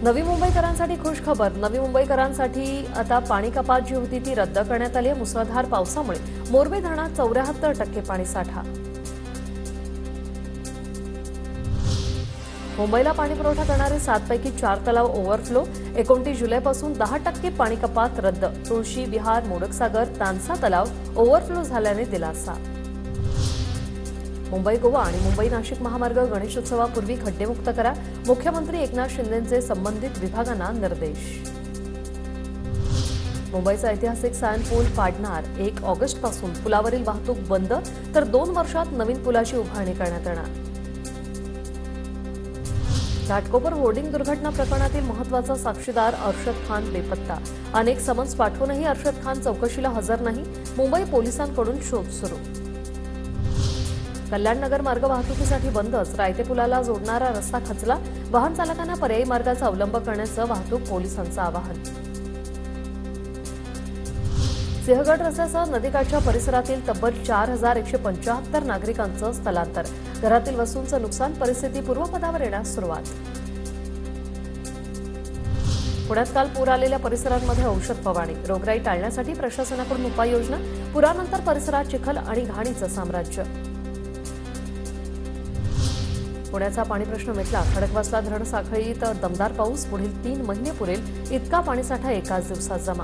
नवी मुंबईकरांसाठी खुश खबर। नवी मुंबईकरांसाठी आता पाणी कपात जी होती ती रद्द करण्यात आली आहे। मुसळधार पावसामुळे मोरबे धरणात 74% पाणी साठा। मुंबईला पाणी पुरवठा करणारे 7 पैकी 4 तलाव ओव्हरफ्लो। 29 जुलैपासून 10% पाणी कपात रद्द। तुळशी विहार, मोडकसागर, तानसा तलाव ओव्हरफ्लो झाल्याने दिलासा। मुंबई गोवा आणि मुंबई नाशिक महामार्ग गणेशोत्सवापूर्वी खड्डेमुक्त करा। मुख्यमंत्री एकनाथ शिंदेंचे संबंधित विभागांना निर्देश। मुंबईचा ऐतिहासिक सायन पूल पाडणार। 1 ऑगस्टपासून पुलावरील वाहतूक बंद, तर 2 वर्षात नवीन पुलाची उभारणी करण्यात येणार। घाटकोपर होर्डिंग दुर्घटना प्रकरणातील महत्त्वाचा साक्षीदार अर्शद खान बेपत्ता। अनेक समन्स पाठवूनही अर्शद खान चौकशीला हजर नाही। मुंबई पोलिसांकडून शोध सुरू। कल्याणनगर मार्ग वाहतुकीसाठी बंदच। रायते पुलाला जोडणारा रस्ता खचला। वाहन चालकांना पर्यायी मार्गाचा अवलंब करण्याचं वाहतूक पोलिसांचं आवाहन। सिंहगड रस्त्यासह नदीकाठच्या परिसरातील तब्बल 4175 नागरिकांचं स्थलांतर। घरातील वस्तूंचं नुकसान, परिस्थिती पूर्वपदावर येण्यास सुरुवात। पुण्यात काल पूर आलेल्या परिसरांमध्ये औषध फवारणी। रोगराई टाळण्यासाठी प्रशासनाकडून उपाययोजना। पुरानंतर परिसरात चिखल आणि घाणीचं साम्राज्य। पुण्याचा पाणी प्रश्न मिटला। खडकवासला धरण साखळीत दमदार पाऊस। पुढील 3 महिने पुरेल इतका पाणीसाठा एकाच दिवसात जमा।